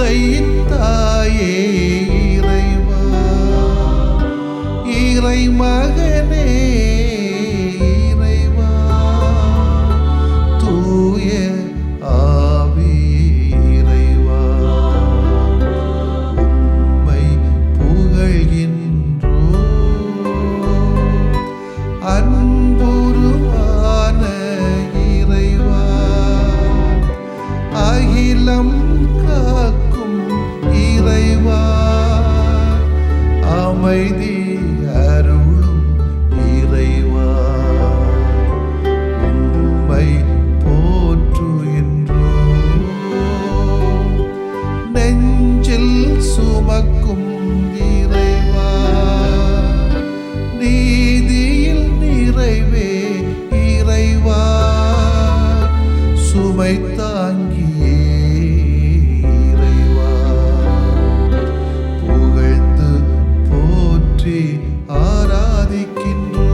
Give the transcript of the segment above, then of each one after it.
தந்தையின் தாயே இறைவா, இறை மகனே இறைவா, தூய ஆவி இறைவா, உம்மை புகழ்கின்றோம். அன்புருவான இறைவா, அகிலம் காக்கும் இறைவா, அமைதி அருளும் இறைவா, உம்மை போற்றுகின்றோம். நெஞ்சில் சுமக்கும் இறைவா, நீதியில் நிறைவே இறைவா, சுமை தாங்கியே இறைவா, புகழ்ந்து போற்றி ஆராதிக்கின்றோம்.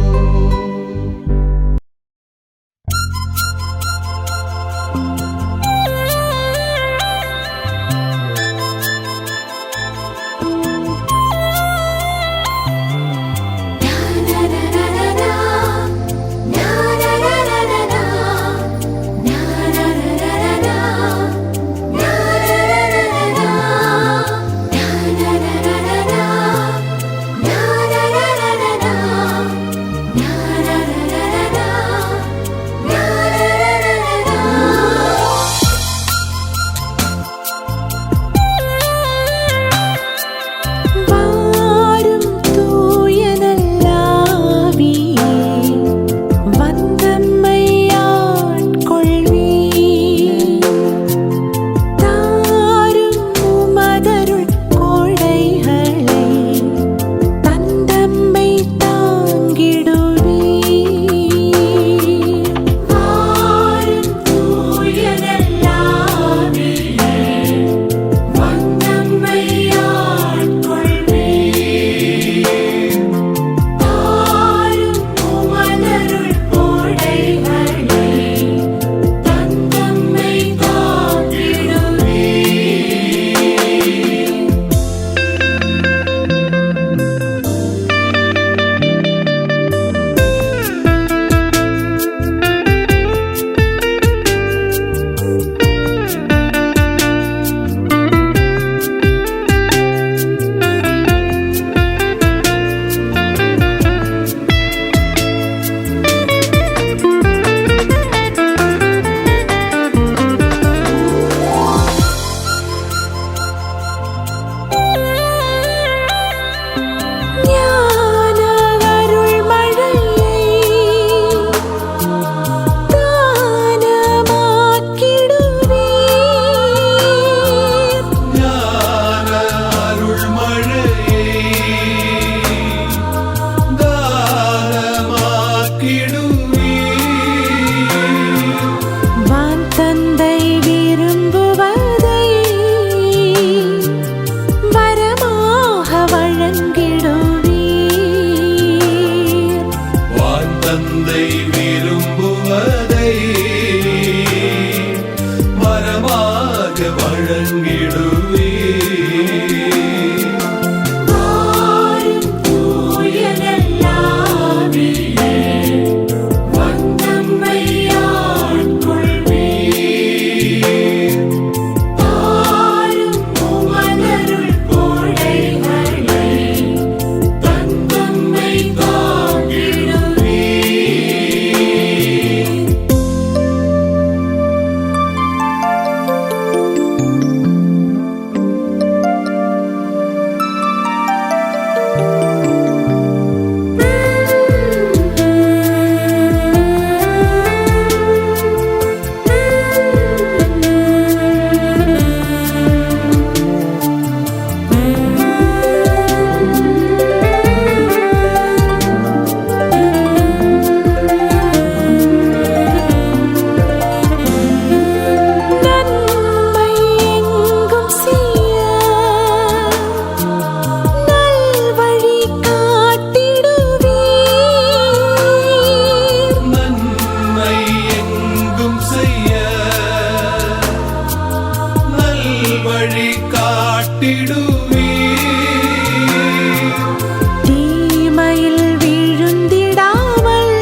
தீமையில் விழுந்திடாமல்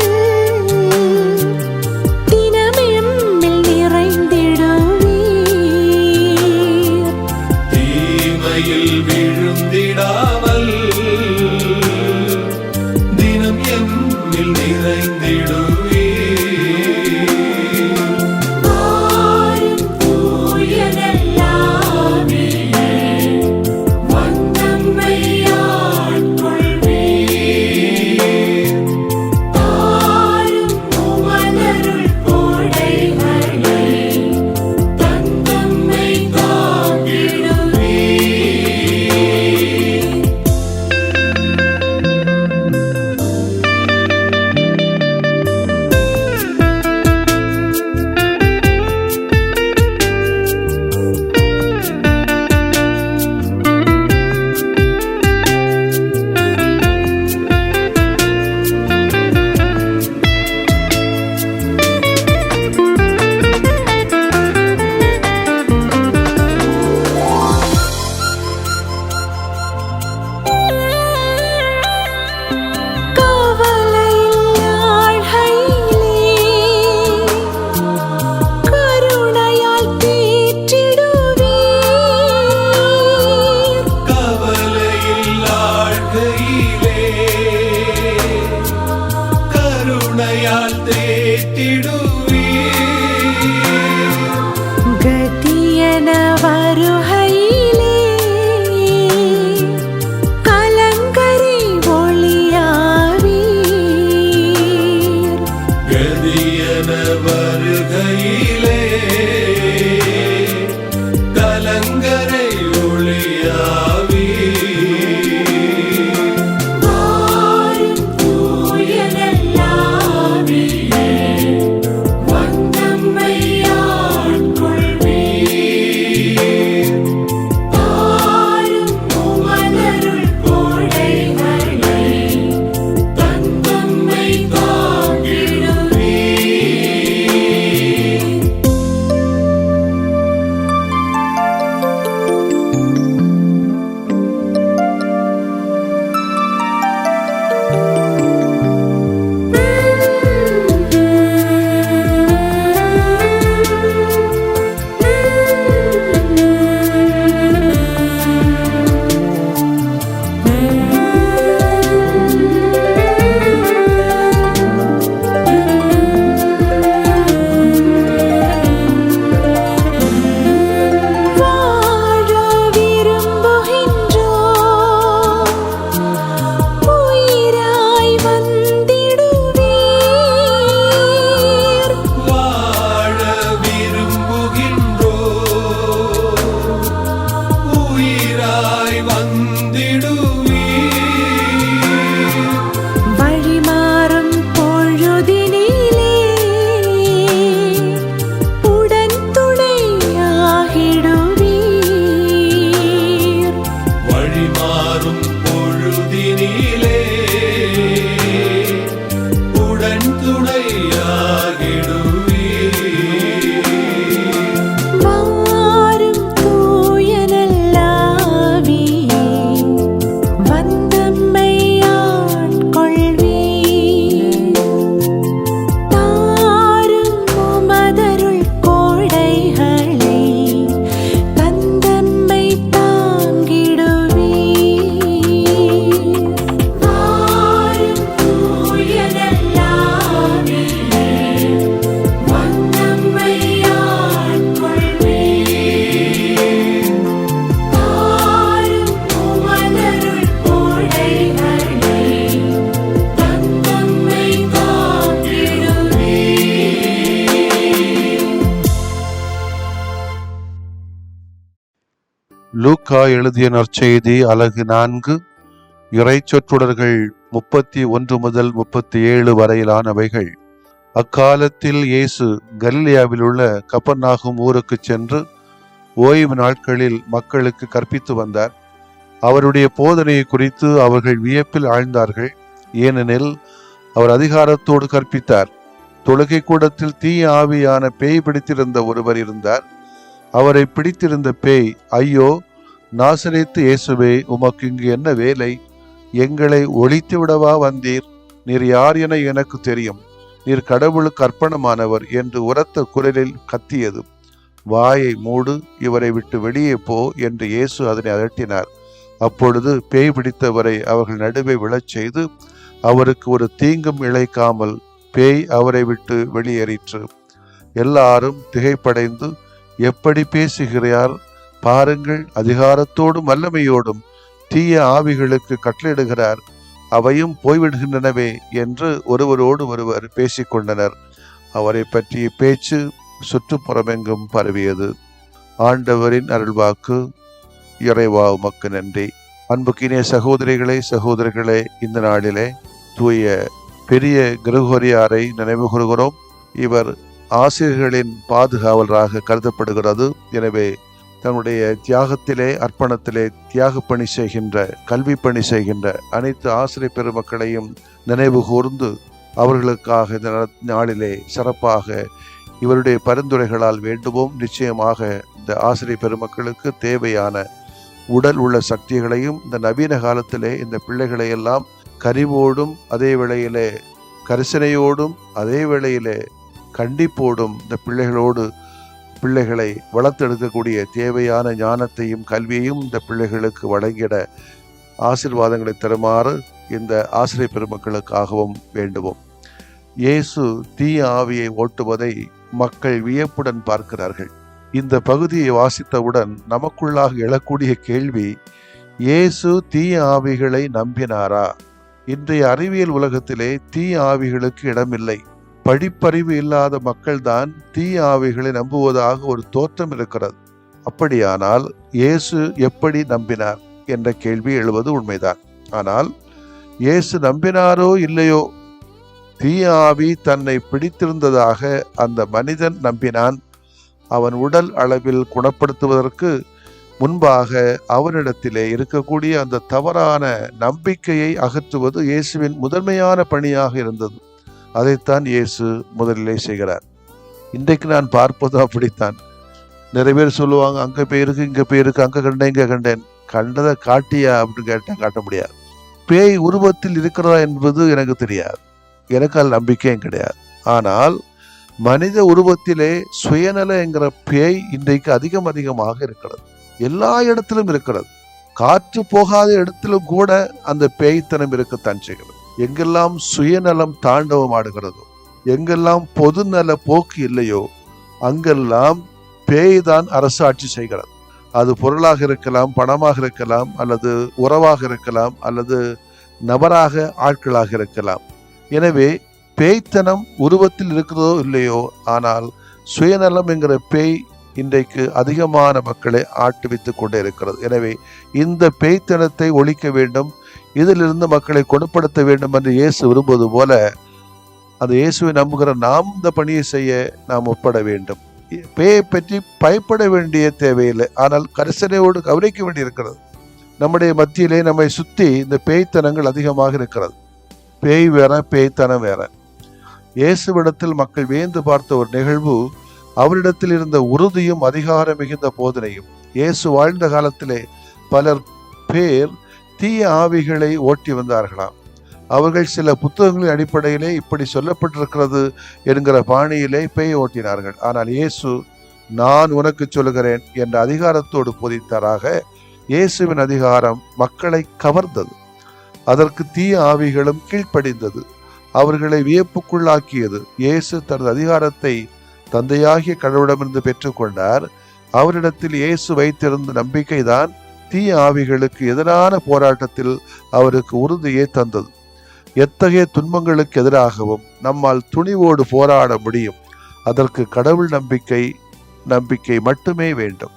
தினம் எம்மில் நிறைந்திடுவீர். தீமையில் விழுந்திடாமல் தினம் எம்மில் நிறைந்திடுவீர். கதியன வருகையிலே கலங்கரை ஒளியாவீர். கதியன வருகையிலே கலங்கரை ஒளியாவீர். லூக்கா எழுதிய நற்செய்தி அலகு 4 இறைச்சொற்றொடர்கள் 31 முதல் 37 வரையிலானவைகள். அக்காலத்தில் இயேசு கலிலேயாவில் உள்ள கப்பர்நாகும் ஊருக்கு சென்று ஓய்வு நாட்களில் மக்களுக்கு கற்பித்து வந்தார். அவருடைய போதனையை குறித்து அவர்கள் வியப்பில் ஆழ்ந்தார்கள். ஏனெனில் அவர் அதிகாரத்தோடு கற்பித்தார். தொழுகை கூடத்தில் தீய ஆவியான பேய் பிடித்திருந்த ஒருவர் இருந்தார். அவரை பிடித்திருந்த பேய், ஐயோ, நாசரேத்து இயேசுவே, உமக்கு இங்கு என்ன வேலை? எங்களை ஒழித்து விடவா வந்தீர்? நீர் யார் என எனக்கு தெரியும். நீர் கடவுளுக்கு அர்ப்பணமானவர் என்று உரத்த குரலில் கத்தியது. வாயை மூடு, இவரை விட்டு வெளியே போ என்று இயேசு அதனை அதட்டினார். அப்பொழுது பேய் பிடித்தவரை அவர்கள் நடுவே விழச் செய்து அவருக்கு ஒரு தீங்கும் இழைக்காமல் பேய் அவரை விட்டு வெளியேறிற்று. எல்லாரும் திகைப்படைந்து, எப்படி பேசுகிறார் பாருங்கள், அதிகாரத்தோடும் வல்லமையோடும் தீய ஆவிகளுக்கு கட்டளையிடுகிறார், அவையும் போய்விடுகின்றனவே என்று ஒருவரோடு ஒருவர் பேசிக்கொண்டனர். அவரை பற்றிய பேச்சு சுற்றுப்புறமெங்கும் பரவியது. ஆண்டவரின் அருள்வாக்கு. இறைவா உமக்கு நன்றி. அன்புக்கினிய சகோதரிகளே, சகோதரர்களே, இந்த நாளிலே தூய பெரிய கிரகோரியாரை நினைவு கூறுகிறோம். இவர் ஆசிரியர்களின் பாதுகாவலராக கருதப்படுகிறது. எனவே தன்னுடைய தியாகத்திலே, அர்ப்பணத்திலே தியாக பணி செய்கின்ற, கல்வி பணி செய்கின்ற அனைத்து ஆசிரியர் பெருமக்களையும் நினைவு கூர்ந்து அவர்களுக்காக இந்த நாளிலே சிறப்பாக இவருடைய பரிந்துரைகளால் வேண்டுவோம். நிச்சயமாக இந்த ஆசிரியர் பெருமக்களுக்கு தேவையான உடல் உள்ள சக்திகளையும் இந்த நவீன காலத்திலே இந்த பிள்ளைகளை எல்லாம் கரிவோடும் அதே வேளையிலே கரிசனையோடும் அதே வேளையிலே கண்டிப்போடும் இந்த பிள்ளைகளை வளர்த்தெடுக்கக்கூடிய தேவையான ஞானத்தையும் கல்வியையும் இந்த பிள்ளைகளுக்கு வழங்கிட ஆசீர்வாதங்களை தருமாறு இந்த ஆசிரியர் பெருமக்களுக்காகவும் வேண்டுவோம். இயேசு தீய ஆவியை ஓட்டுவதை மக்கள் வியப்புடன் பார்க்கிறார்கள். இந்த பகுதியை வாசித்தவுடன் நமக்குள்ளாக எழக்கூடிய கேள்வி, இயேசு தீய ஆவிகளை நம்பினாரா? இன்றைய அறிவியல் உலகத்திலே தீய ஆவிகளுக்கு இடமில்லை. படிப்பறிவு இல்லாத மக்கள்தான் தீய ஆவிகளை நம்புவதாக ஒரு தோற்றம் இருக்கிறது. அப்படியானால் இயேசு எப்படி நம்பினார் என்ற கேள்வி எழுவது உண்மைதான். ஆனால் இயேசு நம்பினாரோ இல்லையோ, தீய ஆவி தன்னை பிடித்திருந்ததாக அந்த மனிதன் நம்பினான். அவன் உடல் அளவில் குணப்படுத்துவதற்கு முன்பாக அவனிடத்திலே இருக்கக்கூடிய அந்த தவறான நம்பிக்கையை அகற்றுவது இயேசுவின் முதன்மையான பணியாக இருந்தது. அதைத்தான் இயேசு முதலிலே செய்கிறார். இன்றைக்கு நான் பார்ப்பதும் அப்படித்தான். நிறைய பேர் சொல்லுவாங்க, அங்கே போயிருக்கு, இங்கே போயிருக்கு, அங்கே கண்டேன், இங்கே கண்டேன். கண்டதை காட்டியா அப்படின்னு கேட்டால் காட்ட முடியாது. பேய் உருவத்தில் இருக்கிறதா என்பது எனக்கு தெரியாது, எனக்கு அது நம்பிக்கையும் கிடையாது. ஆனால் மனித உருவத்திலே சுயநல என்கிற பேய் இன்றைக்கு அதிகமாக இருக்கிறது. எல்லா இடத்திலும் இருக்கிறது. காற்று போகாத இடத்திலும் கூட அந்த பேய்த்தனம் இருக்கத்தான் செய்கிறது. எங்கெல்லாம் சுயநலம் தாண்டவம் ஆடுகிறதோ, எங்கெல்லாம் பொதுநல போக்கு இல்லையோ, அங்கெல்லாம் பேய் தான் அரசாட்சி செய்கிறது. அது பொருளாக இருக்கலாம், பணமாக இருக்கலாம், அல்லது உறவாக இருக்கலாம், அல்லது நபராக ஆட்களாக இருக்கலாம். எனவே பேய்த்தனம் உருவத்தில் இருக்கிறதோ இல்லையோ, ஆனால் சுயநலம் என்கிற பேய் இன்றைக்கு அதிகமான மக்களை ஆட்டுவித்துக் கொண்டே இருக்கிறது. எனவே இந்த பேய்த்தனத்தை ஒழிக்க வேண்டும், இதிலிருந்து மக்களை குணப்படுத்த வேண்டும் என்று இயேசு விரும்புவது போல அந்த இயேசுவை நம்புகிற நாம் இந்த பணியை செய்ய நாம் ஒப்பட வேண்டும். பேயை பற்றி பயப்பட வேண்டிய தேவையில்லை, ஆனால் கரிசனையோடு கவனிக்க வேண்டியிருக்கிறது. நம்முடைய மத்தியிலே நம்மை சுற்றி இந்த பேய்த்தனங்கள் அதிகமாக இருக்கிறது. பேய் வேற, பேய்த்தனம் வேற. இயேசுவிடத்தில் மக்கள் வியந்து பார்த்த ஒரு நிகழ்வு அவரிடத்தில் இருந்த உறுதியும் அதிகாரம் மிகுந்த போதனையும். இயேசு வாழ்ந்த காலத்திலே பலர் பேர் தீய ஆவிகளை ஓட்டி வந்தார்களாம். அவர்கள் சில புத்தகங்களின் அடிப்படையிலே இப்படி சொல்லப்பட்டிருக்கிறது என்கிற பாணியிலே பேய் ஓட்டினார்கள். ஆனால் இயேசு, நான் உனக்கு சொல்லுகிறேன் என்ற அதிகாரத்தோடு போதித்தாராக. இயேசுவின் அதிகாரம் மக்களை கவர்ந்தது. அதற்கு தீய ஆவிகளும் கீழ்ப்படிந்தது, அவர்களை வியப்புக்குள்ளாக்கியது. இயேசு தனது அதிகாரத்தை தந்தையாகிய கடவுளிடமிருந்து பெற்றுக்கொண்டார். அவரிடத்தில் இயேசு வைத்திருந்த நம்பிக்கைதான் தீய ஆவிகளுக்கு எதிரான போராட்டத்தில் அவருக்கு உறுதியை தந்தது. எத்தகைய துன்பங்களுக்கு எதிராகவும் நம்மால் துணிவோடு போராட முடியும். அதற்கு கடவுள் நம்பிக்கை மட்டுமே வேண்டும்.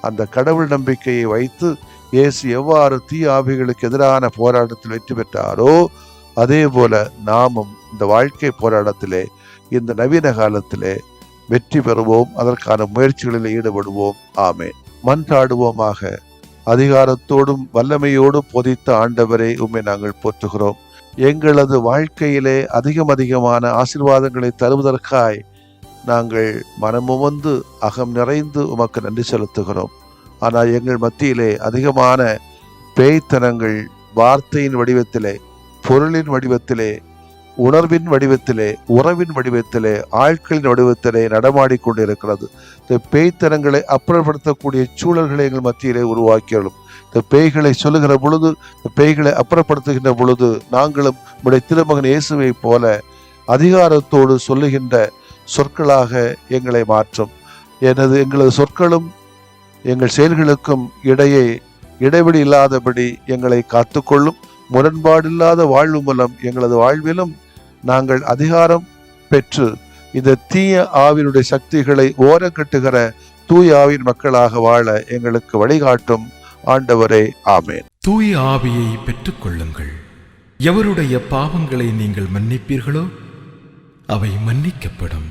அந்த கடவுள் நம்பிக்கையை வைத்து இயேசு எவ்வாறு தீய ஆவிகளுக்கு எதிரான போராட்டத்தில் வெற்றி பெற்றாரோ, அதே போல நாமும் இந்த வாழ்க்கை போராட்டத்திலே இந்த நவீன காலத்திலே வெற்றி பெறுவோம். அதற்கான முயற்சிகளில் ஈடுபடுவோம். ஆமேன். மன்றாடுவோமாக. அதிகாரத்தோடும் வல்லமையோடும் போதித்த ஆண்டவரே, உம்மை நாங்கள் போற்றுகிறோம். எங்களது வாழ்க்கையிலே அதிகமான ஆசீர்வாதங்களை தருவதற்காய் நாங்கள் மனமுவந்து அகம் நிறைந்து உமக்கு நன்றி செலுத்துகிறோம். ஆனால் எங்கள் மத்தியிலே அதிகமான பேய்த்தனங்கள் வார்த்தையின் வடிவத்திலே, பொருளின் வடிவத்திலே, உணர்வின் வடிவத்திலே, உறவின் வடிவத்திலே, ஆட்களின் வடிவத்திலே நடமாடிக்கொண்டிருக்கிறது. இந்த பேய்த்தனங்களை அப்புறப்படுத்தக்கூடிய சூழல்களை எங்கள் மத்தியிலே உருவாக்கியுள்ளோம். இந்த பேய்களை சொல்லுகிற பொழுது, இந்த பேய்களை அப்புறப்படுத்துகின்ற பொழுது நாங்களும் உடைய திருமகன் இயேசுவை போல அதிகாரத்தோடு சொல்லுகின்ற சொற்களாக எங்களை மாற்றும். எங்களது சொற்களும் எங்கள் செயல்களுக்கும் இடையே இடைவெளி இல்லாதபடி எங்களை காத்துக்கொள்ளும். முரண்பாடில்லாத வாழ்வு மூலம் எங்களது வாழ்விலும் நாங்கள் அதிகாரம் பெற்று இந்த தீய ஆவியினுடைய சக்திகளை ஓரங்கட்டுகிற தூய ஆவியின் மக்களாக வாழ எங்களுக்கு வழிகாட்டும் ஆண்டவரே, ஆமேன். தூய ஆவியை பெற்றுக்கொள்ளுங்கள். எவருடைய பாவங்களை நீங்கள் மன்னிப்பீர்களோ அவை மன்னிக்கப்படும்.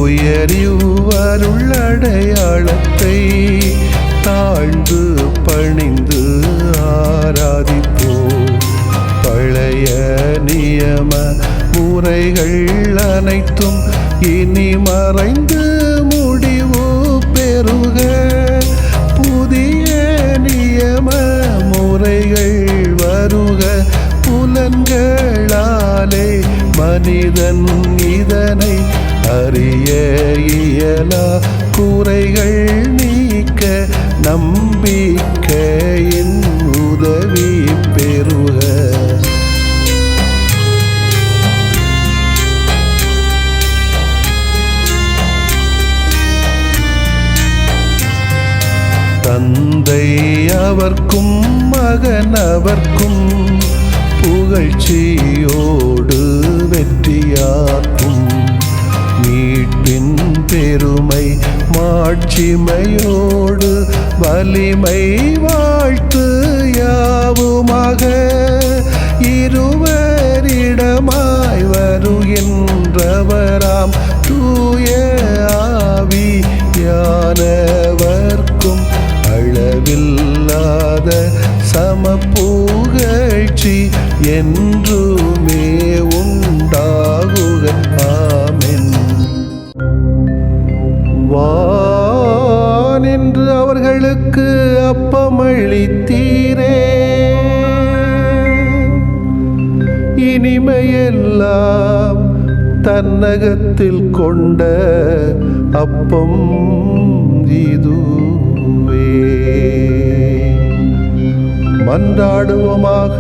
தூயறிவருள்ளடையாளத்தை தாழ்ந்து பணிந்து ஆராதிப்போம். பழைய நியம முறைகள் அனைத்தும் இனி மறைந்து முடிவு பெறுக. புதிய நியம முறைகள் வருக. புலன்களாலே மனிதன் இதனை அறிய இயலா. குறைகள் நீக்க நம்பிக்கையின் உதவி பெறுக. தந்தை அவர்க்கும் மகன் அவர்க்கும் புகழ்ச்சியோடு வெற்றியாக்கும். மீட்பின் பெருமை மாட்சிமையோடு வலிமை வாழ்த்து யாவுமாக. இருவரிடமாய் வருகின்றவராம் தூய ஆவியானவர்க்கும் அளவில்லாத சமப்புகழ்ச்சி என்றுமே உண்டாகுக. ஆமென். வானின்று அவர்களுக்கு அப்பமளித்தீரே, இனிமையெல்லாம் தன்னகத்தில் கொண்ட அப்பம் இதுவே. மன்றாடுவோமாக.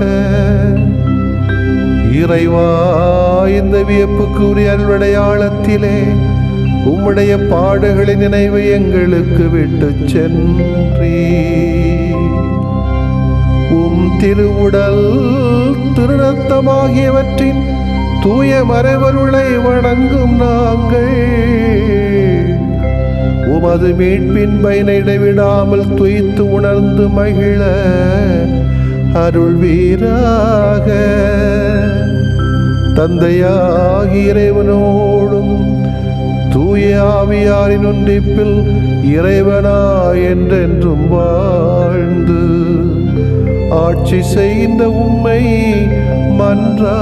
இறைவா, இந்த வியப்புக்குரிய அருளடையாளத்திலே உம்முடைய பாடுகளின் நினைவை எங்களுக்கு விட்டு சென்றீ. உம் திருவுடல் திருரத்தமாகியவற்றின் தூய மறைபொருளை வணங்கும் நாங்கள் உமது மீட்பின் பயனை இடைவிடாமல் துய்த்து உணர்ந்து மகிழ அருள்வீராக. தந்தையாகிய இறைவனோடும் தூய ஆவியாரின் ஒன்றிப்பில் இறைவனா என்றென்றும் வாழ்ந்து ஆட்சி செய்கின்ற உம்மை மன்றாடுகிறோம்.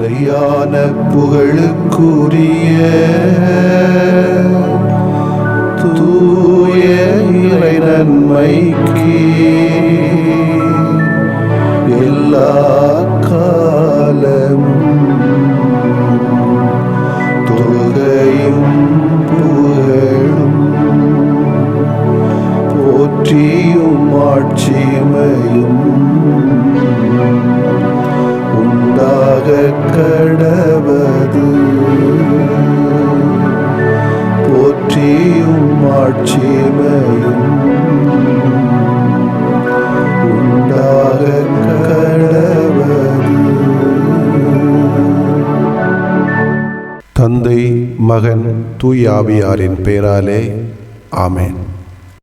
நிலையான புகழுக்குரிய தூய இறை நன்மைக்கு எல்லா காலமும் தொழுகையும் புகழும் போற்றியும் ஆட்சிமையும் உண்டாக கடவது. போற்றியும் ஆட்சிமையும் உண்டாக கடவது. தந்தை, மகன், தூய ஆவியாரின் பெயராலே ஆமென்.